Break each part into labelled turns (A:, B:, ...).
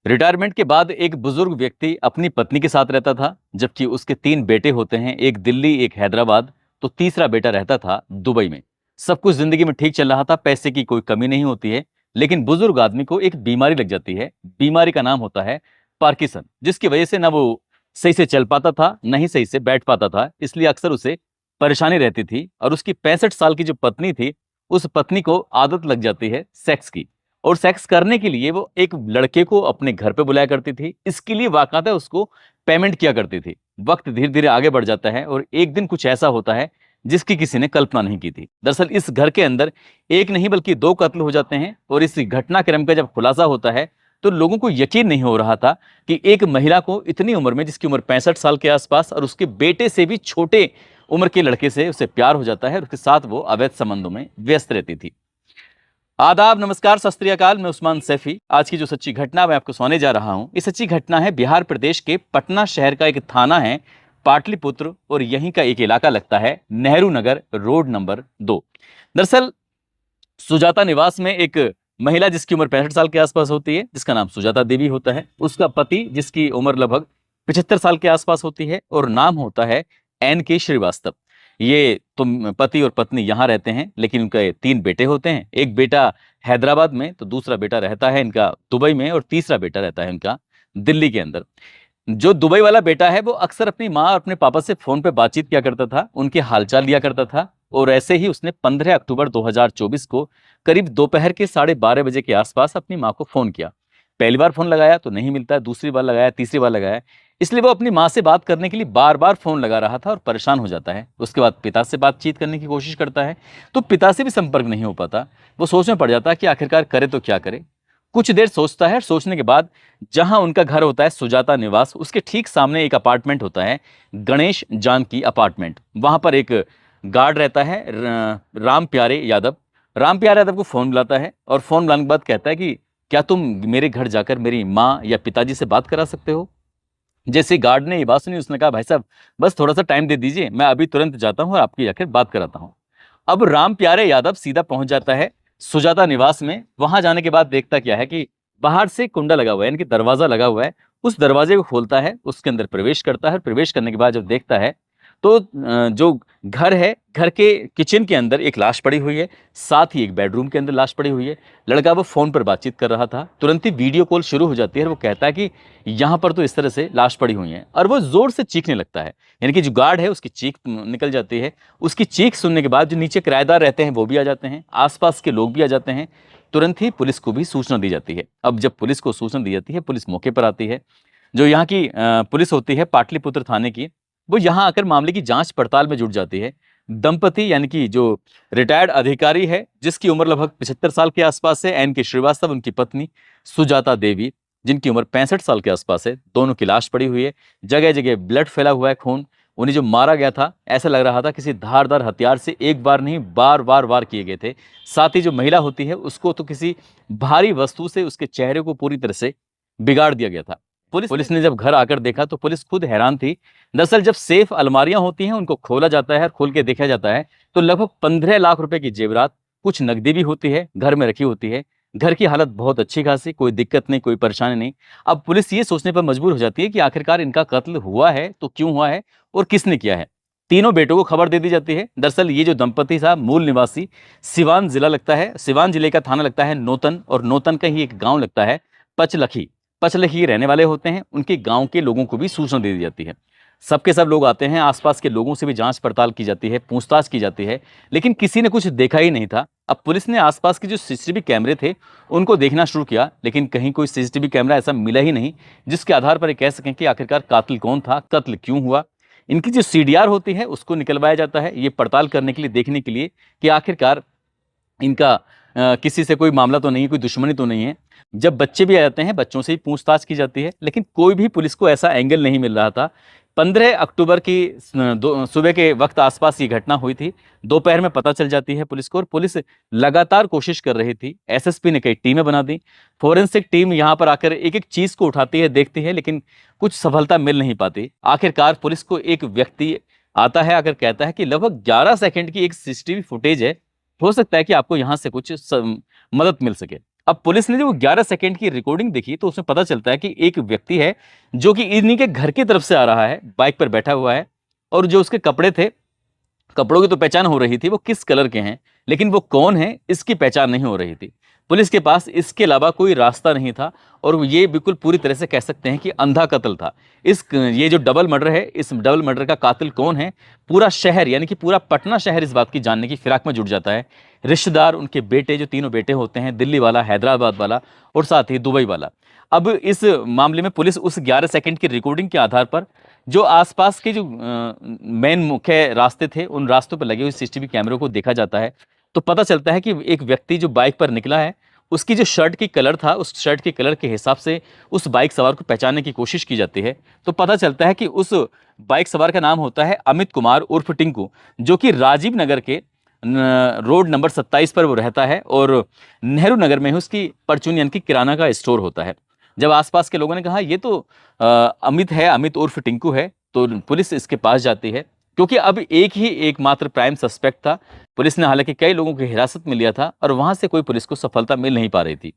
A: Retirement के बाद एक बुजुर्ग व्यक्ति अपनी पत्नी के साथ रहता था, जबकि उसके 3 बेटे होते हैं, एक दिल्ली, एक हैदराबाद, तो तीसरा बेटा रहता था दुबई में। सब कुछ जिंदगी में ठीक चल रहा था, पैसे की कोई कमी नहीं होती है। लेकिन बुजुर्ग आदमी को एक बीमारी लग जाती है। बीमारी का नाम होता है पार्किंसन, जिसकी वजह से ना वो सही से चल पाता था, न ही सही से बैठ पाता था। इसलिए अक्सर उसे परेशानी रहती थी। और उसकी 65 साल की जो पत्नी थी, उस पत्नी को आदत लग जाती है सेक्स की। और सेक्स करने के लिए वो एक लड़के को अपने घर पे बुलाया करती थी। इसके लिए बाकायदा उसको पेमेंट किया करती थी। वक्त धीरे धीरे आगे बढ़ जाता है और एक दिन कुछ ऐसा होता है जिसकी किसी ने कल्पना नहीं की थी। दरअसल इस घर के अंदर एक नहीं बल्कि 2 कत्ल हो जाते हैं। और इस घटनाक्रम का जब खुलासा होता है तो लोगों को यकीन नहीं हो रहा था कि एक महिला को इतनी उम्र में, जिसकी उम्र 65 साल के आसपास और उसके बेटे से भी छोटे उम्र के लड़के से उसे प्यार हो जाता है और उसके साथ वो अवैध संबंधों में व्यस्त रहती थी। आदाब, नमस्कार, सत श्री अकाल। मैं उस्मान सैफी। आज की जो सच्ची घटना मैं आपको सुनाने जा रहा हूं, ये सच्ची घटना है बिहार प्रदेश के पटना शहर का एक थाना है पाटलिपुत्र, और यहीं का एक इलाका लगता है नेहरू नगर, रोड नंबर 2। दरअसल सुजाता निवास में एक महिला जिसकी उम्र 65 साल के आसपास होती है, जिसका नाम सुजाता देवी होता है। उसका पति, जिसकी उम्र लगभग 75 साल के आसपास होती है और नाम होता है NK श्रीवास्तव। ये तुम पति और पत्नी यहाँ रहते हैं, लेकिन उनके 3 बेटे होते हैं। एक बेटा हैदराबाद में, तो दूसरा बेटा रहता है इनका दुबई में, और तीसरा बेटा रहता है इनका दिल्ली के अंदर। जो दुबई वाला बेटा है वो अक्सर अपनी माँ और अपने पापा से फोन पे बातचीत किया करता था, उनके हालचाल लिया करता था। और ऐसे ही उसने 15 अक्टूबर 2024 को करीब दोपहर के 12:30 बजे के आसपास अपनी माँ को फोन किया। पहली बार फोन लगाया तो नहीं मिलता, दूसरी बार लगाया, तीसरी बार लगाया। इसलिए वो अपनी माँ से बात करने के लिए बार बार फोन लगा रहा था और परेशान हो जाता है। उसके बाद पिता से बातचीत करने की कोशिश करता है तो पिता से भी संपर्क नहीं हो पाता। वो सोच में पड़ जाता है कि आखिरकार करे तो क्या करे। कुछ देर सोचता है, सोचने के बाद जहां उनका घर होता है सुजाता निवास, उसके ठीक सामने एक अपार्टमेंट होता है, गणेश जानकी अपार्टमेंट। वहां पर एक गार्ड रहता है, राम प्यारे यादव। राम प्यारे यादव को फोन बुलाता है और फोन बुलाने के बाद कहता है कि क्या तुम मेरे घर जाकर मेरी माँ या पिताजी से बात करा सकते हो। जैसे गार्ड ने ये बात सुनी, उसने कहा भाई साहब बस थोड़ा सा टाइम दे दीजिए, मैं अभी तुरंत जाता हूँ और आपकी जाकर बात कराता हूँ। अब राम प्यारे यादव सीधा पहुंच जाता है सुजाता निवास में। वहां जाने के बाद देखता क्या है कि बाहर से कुंडा लगा हुआ है, यानी कि दरवाजा लगा हुआ है। उस दरवाजे को खोलता है, उसके अंदर प्रवेश करता है। प्रवेश करने के बाद जब देखता है तो जो घर है, घर के किचन के अंदर एक लाश पड़ी हुई है, साथ ही एक बेडरूम के अंदर लाश पड़ी हुई है। लड़का वो फोन पर बातचीत कर रहा था, तुरंत ही वीडियो कॉल शुरू हो जाती है और वो कहता है कि यहाँ पर तो इस तरह से लाश पड़ी हुई है। और वो जोर से चीखने लगता है, यानी कि जो गार्ड है उसकी चीख निकल जाती है। उसकी चीख सुनने के बाद जो नीचे किराएदार रहते हैं वो भी आ जाते हैं, आसपास के लोग भी आ जाते हैं। तुरंत ही पुलिस को भी सूचना दी जाती है। अब जब पुलिस को सूचना दी जाती है, पुलिस मौके पर आती है। जो यहाँ की पुलिस होती है पाटलिपुत्र थाने की, वो यहाँ आकर मामले की जांच पड़ताल में जुट जाती है। दंपति, यानी कि जो रिटायर्ड अधिकारी है, जिसकी उम्र लगभग 75 साल के आसपास है, NK श्रीवास्तव, उनकी पत्नी सुजाता देवी, जिनकी उम्र 65 साल के आसपास है, दोनों की लाश पड़ी हुई है। जगह जगह ब्लड फैला हुआ है, खून। उन्हें जो मारा गया था, ऐसा लग रहा था किसी धारदार हथियार से एक बार नहीं बार बार वार किए गए थे। साथ ही जो महिला होती है उसको तो किसी भारी वस्तु से उसके चेहरे को पूरी तरह से बिगाड़ दिया गया था। पुलिस ने जब घर आकर देखा तो पुलिस खुद हैरान थी। दरअसल जब सेफ अलमारियां होती हैं उनको खोला जाता है, खोल के देखा जाता है तो लगभग 15 लाख रुपए की जेवरात, कुछ नकदी भी होती है, घर में रखी होती है। घर की हालत बहुत अच्छी खासी, कोई दिक्कत नहीं, कोई परेशानी नहीं। अब पुलिस ये सोचने पर मजबूर हो जाती है कि आखिरकार इनका कत्ल हुआ है तो क्यों हुआ है और किसने किया है। तीनों बेटों को खबर दे दी जाती है। दरअसल ये जो दंपति था मूल निवासी सिवान जिला लगता है, सिवान जिले का थाना लगता है नौतन, और नौतन का ही एक गांव लगता है पचलखी। पचलखी रहने वाले होते हैं। उनके गांव के लोगों को भी सूचना दे दी जाती है। सबके सब लोग आते हैं, आसपास के लोगों से भी जांच पड़ताल की जाती है, पूछताछ की जाती है, लेकिन किसी ने कुछ देखा ही नहीं था। अब पुलिस ने आसपास के जो CCTV कैमरे थे उनको देखना शुरू किया, लेकिन कहीं कोई CCTV कैमरा ऐसा मिला ही नहीं जिसके आधार पर ये कह सकें कि आखिरकार कातिल कौन था, कत्ल क्यों हुआ। इनकी जो CDR होती है उसको निकलवाया जाता है, ये पड़ताल करने के लिए, देखने के लिए कि आखिरकार इनका किसी से कोई मामला तो नहीं है, कोई दुश्मनी तो नहीं है। जब बच्चे भी आ जाते हैं, बच्चों से ही पूछताछ की जाती है, लेकिन कोई भी पुलिस को ऐसा एंगल नहीं मिल रहा था। 15 अक्टूबर की सुबह के वक्त आसपास ये घटना हुई थी। दोपहर में पता चल जाती है पुलिस को, और पुलिस लगातार कोशिश कर रही थी। SSP ने कई टीमें बना दी, फोरेंसिक टीम यहाँ पर आकर एक एक चीज को उठाती है, देखती है, लेकिन कुछ सफलता मिल नहीं पाती। आखिरकार पुलिस को एक व्यक्ति आता है, आकर कहता है कि लगभग 11 सेकंड की एक CCTV फुटेज है, हो सकता है कि आपको यहाँ से कुछ मदद मिल सके। अब पुलिस ने जो 11 सेकंड की रिकॉर्डिंग देखी तो उसमें पता चलता है कि एक व्यक्ति है जो कि इन्हीं के घर की तरफ से आ रहा है, बाइक पर बैठा हुआ है, और जो उसके कपड़े थे, कपड़ों की तो पहचान हो रही थी वो किस कलर के हैं, लेकिन वो कौन है इसकी पहचान नहीं हो रही थी। पुलिस के पास इसके अलावा कोई रास्ता नहीं था, और ये बिल्कुल पूरी तरह से कह सकते हैं कि अंधा कत्ल था। ये जो डबल मर्डर है, इस डबल मर्डर का कातिल कौन है, पूरा शहर यानी कि पूरा पटना शहर इस बात की जानने की फिराक में जुट जाता है। रिश्तेदार, उनके बेटे, जो तीनों बेटे होते हैं, दिल्ली वाला, हैदराबाद वाला और साथ ही दुबई वाला। अब इस मामले में पुलिस उस 11 सेकंड की रिकॉर्डिंग के आधार पर जो आसपास के जो मेन मुख्य रास्ते थे, उन रास्तों पर लगे हुए सीसीटीवी कैमरों को देखा जाता है, तो पता चलता है कि एक व्यक्ति जो बाइक पर निकला है, उसकी जो शर्ट की कलर था, उस शर्ट के कलर के हिसाब से उस बाइक सवार को पहचानने की कोशिश की जाती है। तो पता चलता है कि उस बाइक सवार का नाम होता है अमित कुमार उर्फ टिंकू, जो कि राजीव नगर के रोड नंबर 27 पर वो रहता है, और नेहरू नगर में ही उसकी परचून यानी कि किराना का स्टोर होता है। जब आसपास के लोगों ने कहा ये तो अमित है, अमित उर्फ टिंकू है, तो पुलिस इसके पास जाती है, क्योंकि अब एक ही एकमात्र प्राइम सस्पेक्ट था। पुलिस ने हालांकि कई लोगों की हिरासत में लिया था, और वहां से कोई पुलिस को सफलता मिल नहीं पा रही थी।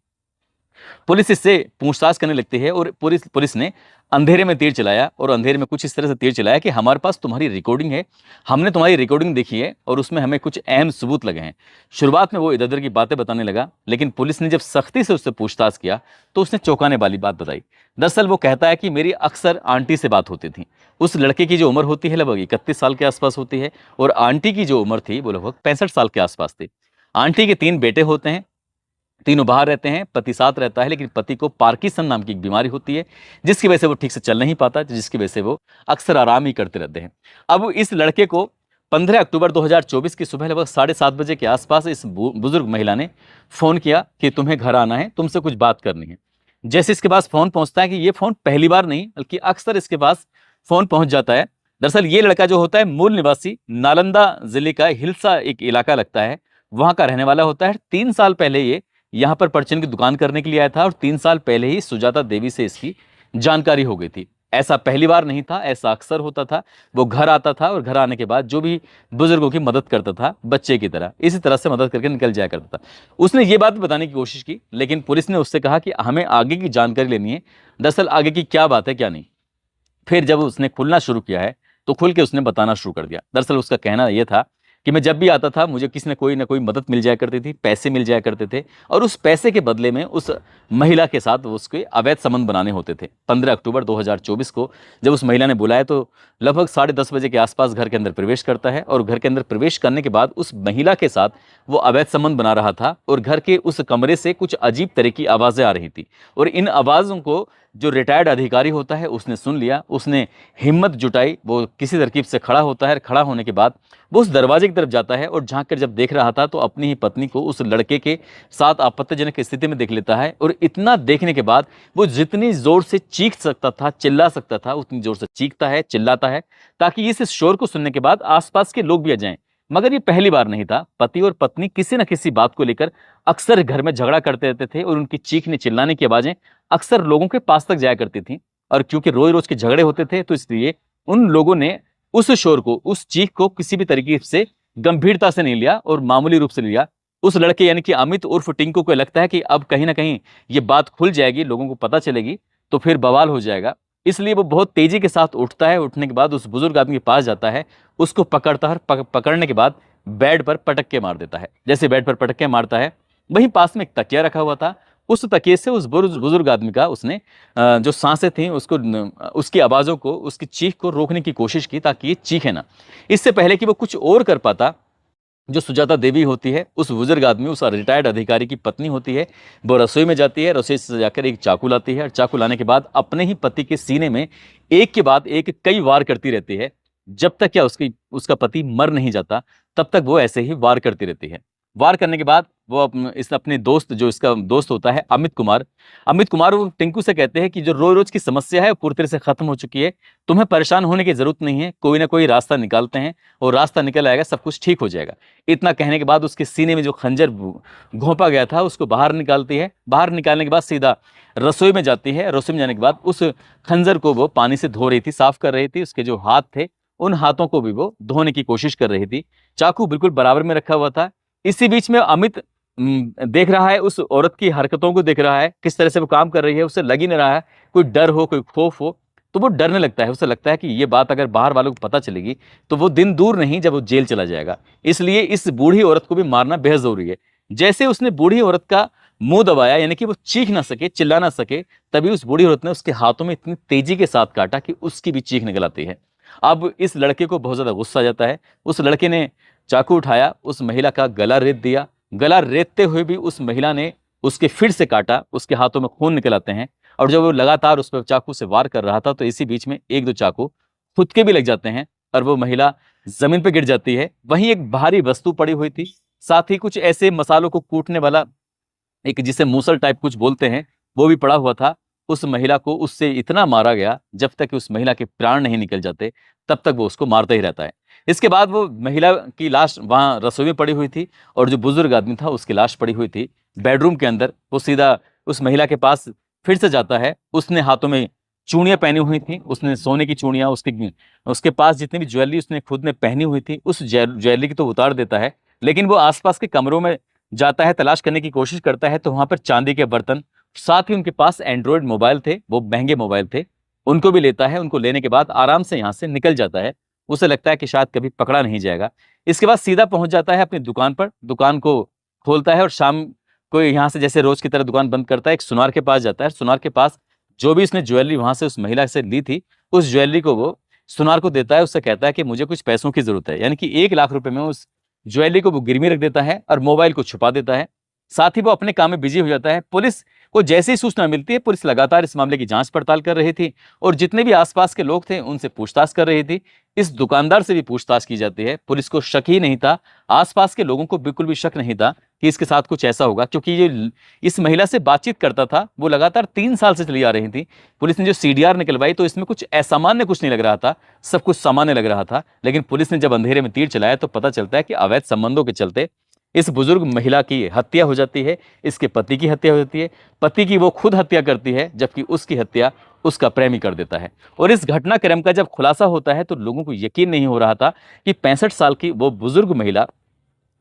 A: पुलिस इससे पूछताछ करने लगती है, और पुलिस ने अंधेरे में तीर चलाया, और अंधेरे में कुछ इस तरह से तीर चलाया कि हमारे पास तुम्हारी रिकॉर्डिंग है, हमने तुम्हारी रिकॉर्डिंग देखी है, और उसमें हमें कुछ अहम सबूत लगे हैं। शुरुआत में वो इधर उधर की बातें बताने लगा, लेकिन पुलिस ने जब सख्ती से उससे पूछताछ किया तो उसने चौंकाने वाली बात बताई। दरअसल वो कहता है कि मेरी अक्सर आंटी से बात होती थी। उस लड़के की जो उम्र होती है लगभग 31 साल के आसपास होती है, और आंटी की जो उम्र थी वो लगभग 65 साल के आसपास थी। आंटी के 3 बेटे होते हैं, तीनों बाहर रहते हैं, पति साथ रहता है, लेकिन पति को पार्किंसन नाम की एक बीमारी होती है, जिसकी वजह से वो ठीक से चल नहीं पाता, जिसकी वजह से वो अक्सर आराम ही करते रहते हैं। अब इस लड़के को 15 अक्टूबर 2024 की सुबह लगभग 7:30 बजे के आसपास इस बुजुर्ग महिला ने फोन किया कि तुम्हें घर आना है, तुमसे कुछ बात करनी है। जैसे इसके पास फोन पहुंचता है, कि ये फोन पहली बार नहीं बल्कि अक्सर इसके पास फोन पहुंच जाता है। दरअसल ये लड़का जो होता है मूल निवासी नालंदा जिले का हिल्सा एक इलाका लगता है, वहां का रहने वाला होता है। 3 साल पहले ये यहाँ पर परचून की दुकान करने के लिए आया था, और 3 साल पहले ही सुजाता देवी से इसकी जानकारी हो गई थी। ऐसा पहली बार नहीं था, ऐसा अक्सर होता था। वो घर आता था, और घर आने के बाद जो भी बुजुर्गों की मदद करता था, बच्चे की तरह इसी तरह से मदद करके निकल जाया करता था। उसने ये बात बताने की कोशिश की, लेकिन पुलिस ने उससे कहा कि हमें आगे की जानकारी लेनी है, दरअसल आगे की क्या बात है क्या नहीं। फिर जब उसने खुलना शुरू किया है, तो खुल के उसने बताना शुरू कर दिया। दरअसल उसका कहना यह था कि मैं जब भी आता था, मुझे किसी न कोई मदद मिल जाया करती थी, पैसे मिल जाया करते थे, और उस पैसे के बदले में उस महिला के साथ उसके अवैध संबंध बनाने होते थे। 15 अक्टूबर 2024 को जब उस महिला ने बुलाया, तो लगभग 10:30 बजे के आसपास घर के अंदर प्रवेश करता है, और घर के अंदर प्रवेश करने के बाद उस महिला के साथ वो अवैध संबंध बना रहा था, और घर के उस कमरे से कुछ अजीब तरह की आवाज़ें आ रही थी, और इन आवाज़ों को जो रिटायर्ड अधिकारी होता है उसने सुन लिया। उसने हिम्मत जुटाई, वो किसी तरकीब से खड़ा होता है। खड़ा होने के बाद वो उस दरवाजे की तरफ जाता है, और झांक कर जब देख रहा था तो अपनी ही पत्नी को उस लड़के के साथ आपत्तिजनक स्थिति में देख लेता है। और इतना देखने के बाद वो जितनी जोर से चीख सकता था, चिल्ला सकता था, उतनी जोर से चीखता है, चिल्लाता है, ताकि इस शोर को सुनने के बाद आसपास के लोग भी आ जाएं। मगर ये पहली बार नहीं था। पति और पत्नी किसी न किसी बात को लेकर अक्सर घर में झगड़ा करते रहते थे, और उनकी चीखने चिल्लाने की आवाजें अक्सर लोगों के पास तक जाया करती थी। और क्योंकि रोज रोज के झगड़े होते थे, तो इसलिए उन लोगों ने उस शोर को, उस चीख को किसी भी तरीके से गंभीरता से नहीं लिया, और मामूली रूप से लिया। उस लड़के यानी कि अमित उर्फ टिंकू को लगता है कि अब कहीं ना कहीं ये बात खुल जाएगी, लोगों को पता चलेगी, तो फिर बवाल हो जाएगा। इसलिए वो बहुत तेजी के साथ उठता है। उठने के बाद उस बुजुर्ग आदमी के पास जाता है, उसको पकड़ता है, पकड़ने के बाद बेड पर पटक के मार देता है। जैसे बेड पर पटक के मारता है, वहीं पास में एक तकिया रखा हुआ था, उस तकिए से उस बुजुर्ग आदमी का उसने जो सांसें थी उसको, उसकी आवाज़ों को, उसकी चीख को रोकने की कोशिश की, ताकि ये चीखे ना। इससे पहले कि वो कुछ और कर पाता, जो सुजाता देवी होती है, उस बुजुर्ग आदमी, उस रिटायर्ड अधिकारी की पत्नी होती है, वो रसोई में जाती है। रसोई से जाकर एक चाकू लाती है, और चाकू लाने के बाद अपने ही पति के सीने में एक के बाद एक कई वार करती रहती है। जब तक क्या उसका पति मर नहीं जाता, तब तक वो ऐसे ही वार करती रहती है। वार करने के बाद वो इस अपने दोस्त, जो इसका दोस्त होता है अमित कुमार वो टिंकू से कहते हैं कि जो रोज रोज की समस्या है वो पूरी तरह से खत्म हो चुकी है, तुम्हें परेशान होने की जरूरत नहीं है, कोई ना कोई रास्ता निकालते हैं, और रास्ता निकल आएगा, सब कुछ ठीक हो जाएगा। इतना कहने के बाद उसके सीने में जो खंजर घोंपा गया था उसको बाहर निकालती है। बाहर निकालने के बाद सीधा रसोई में जाती है। रसोई में जाने के बाद उस खंजर को वो पानी से धो रही थी, साफ कर रही थी। उसके जो हाथ थे, उन हाथों को भी वो धोने की कोशिश कर रही थी। चाकू बिल्कुल बराबर में रखा हुआ था। इसी बीच में अमित देख रहा है, उस औरत की हरकतों को देख रहा है, किस तरह से वो काम कर रही है, उसे लग ही नहीं रहा है कोई डर हो, कोई खौफ हो, तो वो डरने लगता है। उसे लगता है कि ये बात अगर बाहर वालों को पता चलेगी तो वो दिन दूर नहीं जब वो जेल चला जाएगा। इसलिए इस बूढ़ी औरत को भी मारना बेहद जरूरी है। जैसे उसने बूढ़ी औरत का मुंह दबाया, यानी कि वो चीख ना सके, चिल्ला ना सके, तभी उस बूढ़ी औरत ने उसके हाथों में इतनी तेजी के साथ काटा कि उसकी भी चीख निकल आती है। अब इस लड़के को बहुत ज्यादा गुस्सा आ जाता है। उस लड़के ने चाकू उठाया, उस महिला का गला रेत दिया। गला रेतते हुए भी उस महिला ने उसके फिर से काटा, उसके हाथों में खून निकल आते हैं। और जब वो लगातार उस पर चाकू से वार कर रहा था तो इसी बीच में एक दो चाकू खुद के भी लग जाते हैं और वो महिला जमीन पर गिर जाती है। वहीं एक भारी वस्तु पड़ी हुई थी, साथ ही कुछ ऐसे मसालों को कूटने वाला एक, जिसे मूसल टाइप कुछ बोलते हैं, वो भी पड़ा हुआ था। उस महिला को उससे इतना मारा गया, जब तक कि उस महिला के प्राण नहीं निकल जाते तब तक वो उसको मारता ही रहता है। इसके बाद वो महिला की लाश वहां रसोई में पड़ी हुई थी और जो बुजुर्ग आदमी था उसकी लाश पड़ी हुई थी बेडरूम के अंदर। वो सीधा उस महिला के पास फिर से जाता है। उसने हाथों में चूड़ियां पहनी हुई थी, उसने सोने की चूड़ियां, उसके पास जितनी भी ज्वेलरी उसने खुद ने पहनी हुई थी उस ज्वेलरी की तो उतार देता है। लेकिन वो आसपास के कमरों में जाता है, तलाश करने की कोशिश करता है, तो वहां पर चांदी के बर्तन, साथ ही उनके पास एंड्रॉयड मोबाइल थे, वो महंगे मोबाइल थे, उनको भी लेता है। उनको लेने के बाद आराम से यहां से निकल जाता है। उसे लगता है कि शायद कभी पकड़ा नहीं जाएगा। इसके बाद सीधा पहुंच जाता है अपनी दुकान पर, दुकान को खोलता है और शाम को यहाँ से जैसे रोज की तरह दुकान बंद करता है, एक सुनार के पास जाता है। सुनार के पास जो भी उसने ज्वेलरी वहां से उस महिला से ली थी, उस ज्वेलरी को वो सुनार को देता है। उससे कहता है कि मुझे कुछ पैसों की जरूरत है, यानी कि 1 लाख रुपए में उस ज्वेलरी को वो गिरवी रख देता है और मोबाइल को छुपा देता है। साथ ही वो अपने काम में बिजी हो जाता है। पुलिस को जैसे ही सूचना मिलती है, पुलिस लगातार इस मामले की जांच पड़ताल कर रही थी और जितने भी आसपास के लोग थे उनसे पूछताछ कर रही थी। इस दुकानदार से भी पूछताछ की जाती है। पुलिस को शक ही नहीं था, आसपास के लोगों को बिल्कुल भी शक नहीं था कि इसके साथ कुछ ऐसा होगा, क्योंकि ये इस महिला से बातचीत करता था, वो लगातार 3 साल से चली आ रही थी। पुलिस ने जो सीडीआर निकलवाई तो इसमें कुछ असामान्य कुछ नहीं लग रहा था, सब कुछ सामान्य लग रहा था। लेकिन पुलिस ने जब अंधेरे में तीर चलाया तो पता चलता है कि अवैध संबंधों के चलते इस बुजुर्ग महिला की हत्या हो जाती है, इसके पति की हत्या हो जाती है। पति की वो खुद हत्या करती है, जबकि उसकी हत्या उसका प्रेमी कर देता है। और इस घटनाक्रम का जब खुलासा होता है तो लोगों को यकीन नहीं हो रहा था कि 65 साल की वो बुजुर्ग महिला,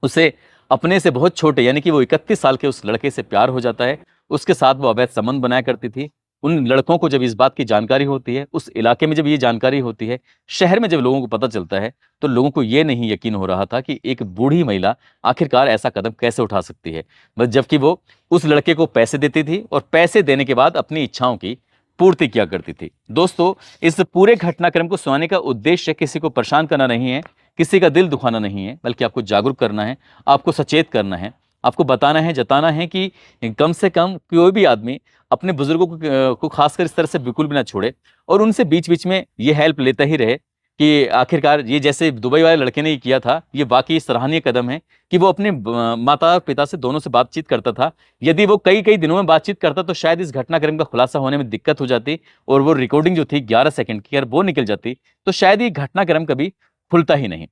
A: उसे अपने से बहुत छोटे यानी कि वो 31 साल के उस लड़के से प्यार हो जाता है। उसके साथ वो अवैध संबंध बनाया करती थी। उन लड़कों को जब इस बात की जानकारी होती है, उस इलाके में जब ये जानकारी होती है, शहर में जब लोगों को पता चलता है, तो लोगों को ये नहीं यकीन हो रहा था कि एक बूढ़ी महिला आखिरकार ऐसा कदम कैसे उठा सकती है। बस जबकि वो उस लड़के को पैसे देती थी और पैसे देने के बाद अपनी इच्छाओं की पूर्ति किया करती थी। दोस्तों, इस पूरे घटनाक्रम को सुनाने का उद्देश्य किसी को परेशान करना नहीं है, किसी का दिल दुखाना नहीं है, बल्कि आपको जागरूक करना है, आपको सचेत करना है, आपको बताना है, जताना है कि कम से कम कोई भी आदमी अपने बुजुर्गों को खासकर इस तरह से बिल्कुल भी ना छोड़े और उनसे बीच बीच में ये हेल्प लेता ही रहे कि आखिरकार ये जैसे दुबई वाले लड़के ने किया था, ये वाकई सराहनीय कदम है कि वो अपने माता और पिता से दोनों से बातचीत करता था। यदि वो कई कई दिनों में बातचीत करता तो शायद इस घटनाक्रम का खुलासा होने में दिक्कत हो जाती और वो रिकॉर्डिंग जो थी 11 सेकंड की, अगर वो निकल जाती तो शायद ये घटनाक्रम कभी खुलता ही नहीं।